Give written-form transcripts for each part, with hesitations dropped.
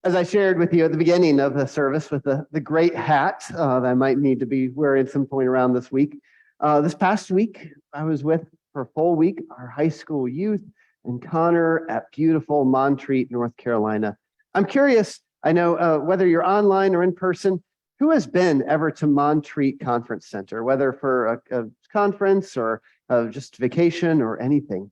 As I shared with you at the beginning of the service with the great hat that I might need to be wearing at some point around this week, this past week, I was with, for a full week, our high school youth and Connor at beautiful Montreat, North Carolina. I'm curious, I know whether you're online or in person, who has been ever to Montreat Conference Center, whether for a conference or just vacation or anything?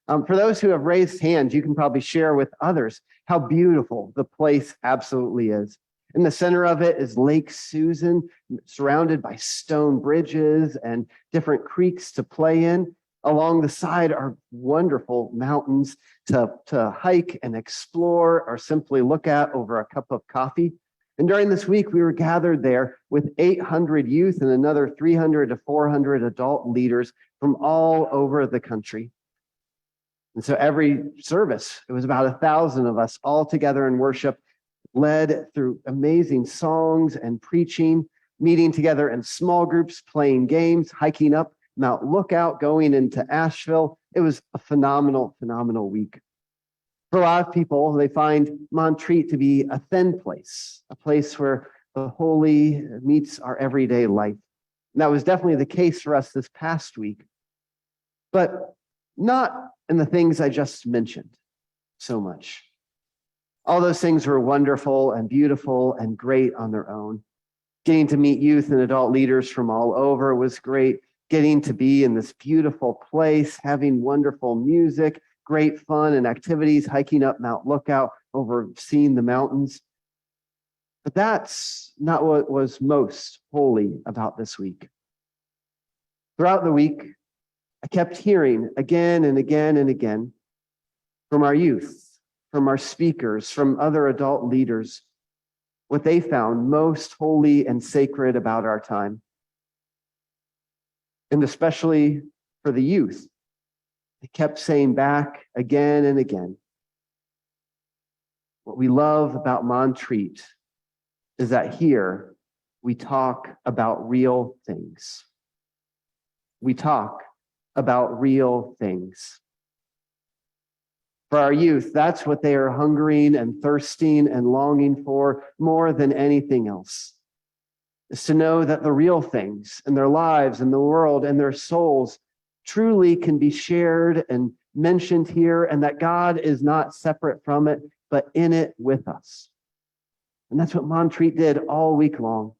For those who have raised hands, you can probably share with others how beautiful the place absolutely is. In the center of it is Lake Susan, surrounded by stone bridges and different creeks to play in. Along the side are wonderful mountains to hike and explore or simply look at over a cup of coffee. And during this week, we were gathered there with 800 youth and another 300 to 400 adult leaders from all over the country. And so every service, it was about 1,000 of us all together in worship, led through amazing songs and preaching, meeting together in small groups, playing games, hiking up Mount Lookout, going into Asheville. It was a phenomenal, phenomenal week. For a lot of people, they find Montreat to be a thin place, a place where the holy meets our everyday life. And that was definitely the case for us this past week. But not in the things I just mentioned so much. All those things were wonderful and beautiful and great on their own. Getting to meet youth and adult leaders from all over was great. Getting to be in this beautiful place, having wonderful music, great fun and activities, hiking up Mount Lookout, overseeing the mountains. But that's not what was most holy about this week. Throughout the week, I kept hearing again and again and again from our youth, from our speakers, from other adult leaders, what they found most holy and sacred about our time. And especially for the youth, they kept saying back again and again, what we love about Montreat is that here we talk about real things. We talk about real things. For our youth, that's what they are hungering and thirsting and longing for more than anything else, is to know that the real things in their lives and the world and their souls truly can be shared and mentioned here, and that God is not separate from it, but in it with us. And that's what Montreat did all week long.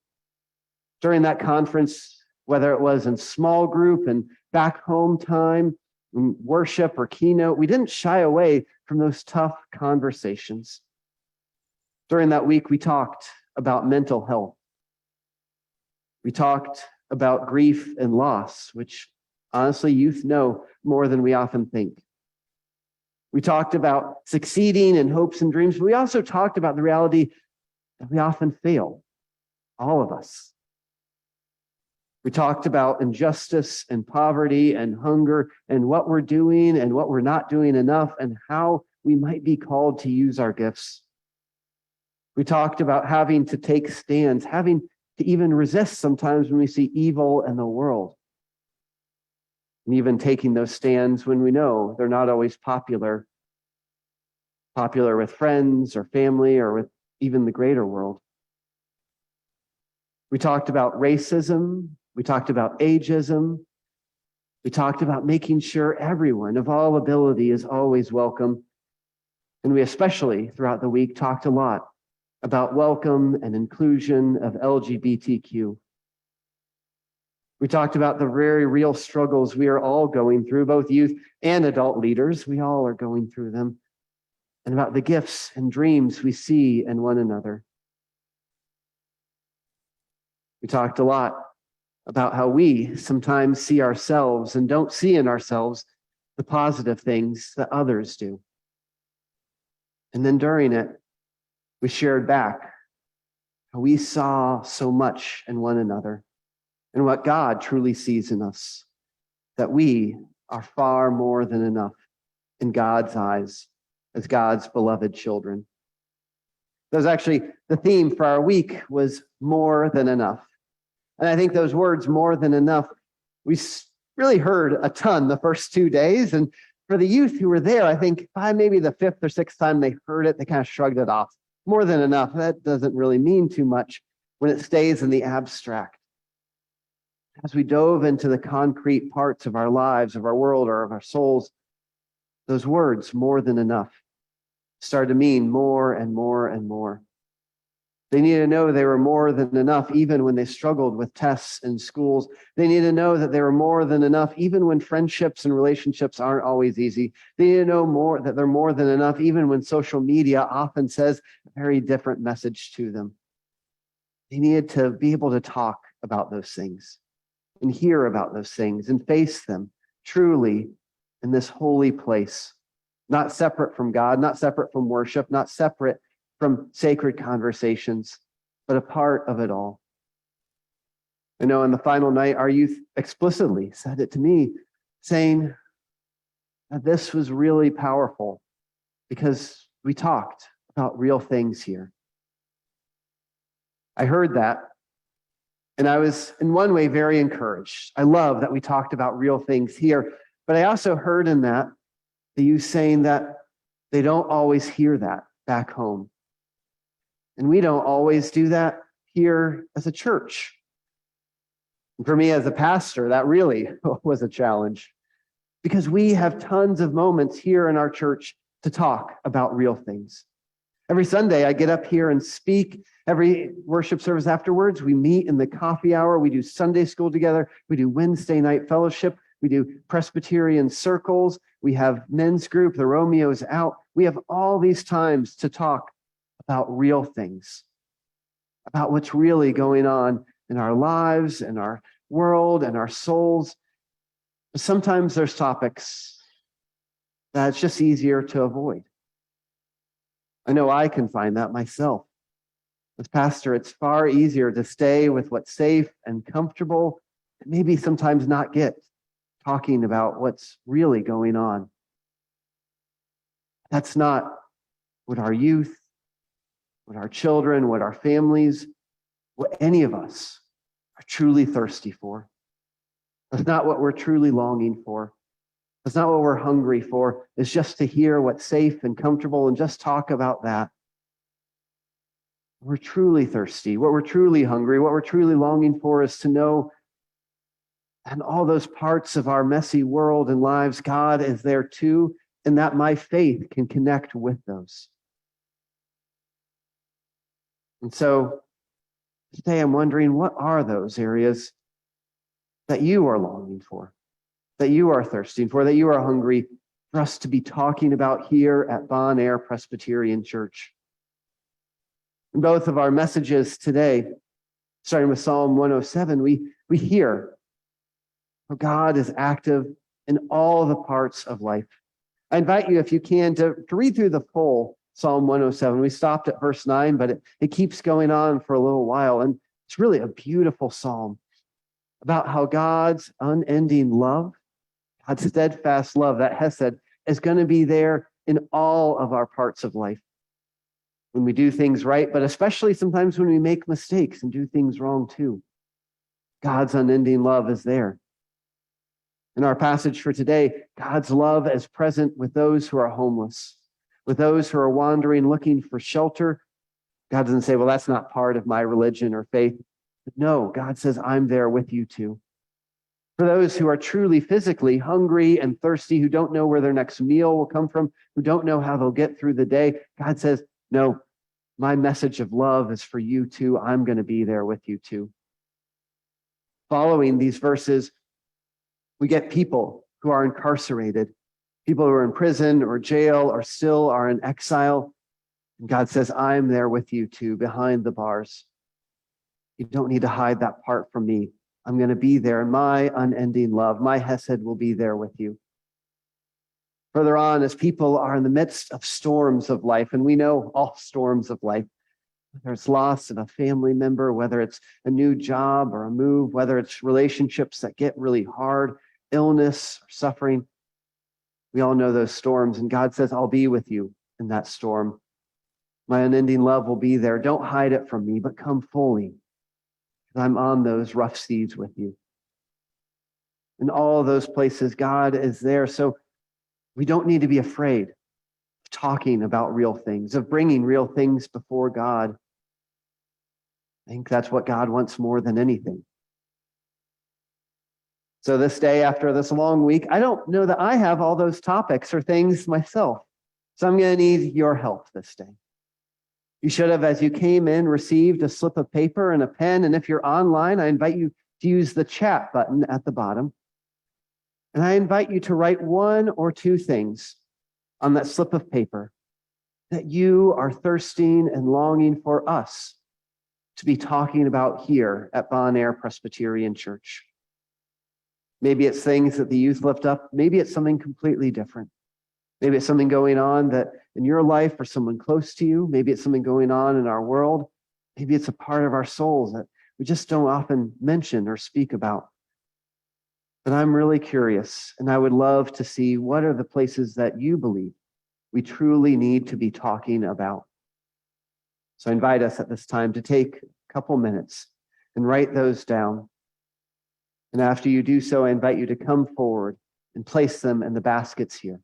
During that conference, whether it was in small group and back home time, in worship or keynote, we didn't shy away from those tough conversations. During that week, we talked about mental health. We talked about grief and loss, which honestly youth know more than we often think. We talked about succeeding and hopes and dreams, but we also talked about the reality that we often fail, all of us. We talked about injustice and poverty and hunger and what we're doing and what we're not doing enough and how we might be called to use our gifts. We talked about having to take stands, having to even resist sometimes when we see evil in the world. And even taking those stands when we know they're not always popular with friends or family or with even the greater world. We talked about racism. We talked about ageism. We talked about making sure everyone of all ability is always welcome. And we especially throughout the week talked a lot about welcome and inclusion of LGBTQ. We talked about the very real struggles we are all going through, both youth and adult leaders. We all are going through them. And about the gifts and dreams we see in one another. We talked a lot about how we sometimes see ourselves and don't see in ourselves the positive things that others do. And then during it, we shared back how we saw so much in one another and what God truly sees in us, that we are far more than enough in God's eyes as God's beloved children. That was actually the theme for our week, was more than enough. And I think those words, more than enough, we really heard a ton the first 2 days. And for the youth who were there, I think by maybe the fifth or sixth time they heard it, they kind of shrugged it off. More than enough, that doesn't really mean too much when it stays in the abstract. As we dove into the concrete parts of our lives, of our world, or of our souls, those words, more than enough, started to mean more and more and more. They needed to know they were more than enough even when they struggled with tests in schools. They needed to know that they were more than enough even when friendships and relationships aren't always easy. They need to know more that they're more than enough even when social media often says a very different message to them. They needed to be able to talk about those things and hear about those things and face them truly in this holy place, not separate from God, not separate from worship, not separate from sacred conversations, but a part of it all. I know on the final night, our youth explicitly said it to me, saying that this was really powerful because we talked about real things here. I heard that, and I was in one way very encouraged. I love that we talked about real things here, but I also heard in that the youth saying that they don't always hear that back home. And we don't always do that here as a church. And for me as a pastor, that really was a challenge because we have tons of moments here in our church to talk about real things. Every Sunday, I get up here and speak. Every worship service afterwards, we meet in the coffee hour. We do Sunday school together. We do Wednesday night fellowship. We do Presbyterian circles. We have men's group. The Romeo's out. We have all these times to talk about real things, about what's really going on in our lives and our world and our souls. But sometimes there's topics that it's just easier to avoid. I know I can find that myself. As pastor, it's far easier to stay with what's safe and comfortable and maybe sometimes not get talking about what's really going on. That's not what our youth, what our children, what our families, what any of us are truly thirsty for. That's not what we're truly longing for. That's not what we're hungry for. It's just to hear what's safe and comfortable and just talk about that. We're truly thirsty. What we're truly hungry, what we're truly longing for is to know in all those parts of our messy world and lives, God is there too, and that my faith can connect with those. And so today I'm wondering, what are those areas that you are longing for, that you are thirsting for, that you are hungry for us to be talking about here at Bon Air Presbyterian Church? In both of our messages today, starting with Psalm 107, we hear how God is active in all the parts of life. I invite you, if you can, to read through the full Psalm 107. We stopped at verse 9, but it keeps going on for a little while. And it's really a beautiful psalm about how God's unending love, God's steadfast love, that Hesed, is going to be there in all of our parts of life. When we do things right, but especially sometimes when we make mistakes and do things wrong too. God's unending love is there. In our passage for today, God's love is present with those who are homeless, with those who are wandering, looking for shelter. God doesn't say, well, that's not part of my religion or faith. But no, God says, I'm there with you too. For those who are truly physically hungry and thirsty, who don't know where their next meal will come from, who don't know how they'll get through the day, God says, no, my message of love is for you too. I'm going to be there with you too. Following these verses, we get people who are incarcerated, people who are in prison or jail or still are in exile. And God says, I'm there with you too, behind the bars. You don't need to hide that part from me. I'm going to be there. My unending love, my Hesed will be there with you. Further on, as people are in the midst of storms of life, and we know all storms of life, whether it's loss of a family member, whether it's a new job or a move, whether it's relationships that get really hard, illness or suffering, we all know those storms. And God says, I'll be with you in that storm. My unending love will be there. Don't hide it from me, but come fully. I'm on those rough seas with you. In all those places, God is there. So we don't need to be afraid to talking about real things, of bringing real things before God. I think that's what God wants more than anything. So this day, after this long week, I don't know that I have all those topics or things myself. So I'm going to need your help this day. You should have, as you came in, received a slip of paper and a pen. And if you're online, I invite you to use the chat button at the bottom. And I invite you to write one or two things on that slip of paper that you are thirsting and longing for us to be talking about here at Bon Air Presbyterian Church. Maybe it's things that the youth lift up. Maybe it's something completely different. Maybe it's something going on that in your life or someone close to you. Maybe it's something going on in our world. Maybe it's a part of our souls that we just don't often mention or speak about. But I'm really curious, and I would love to see what are the places that you believe we truly need to be talking about. So I invite us at this time to take a couple minutes and write those down. And after you do so, I invite you to come forward and place them in the baskets here.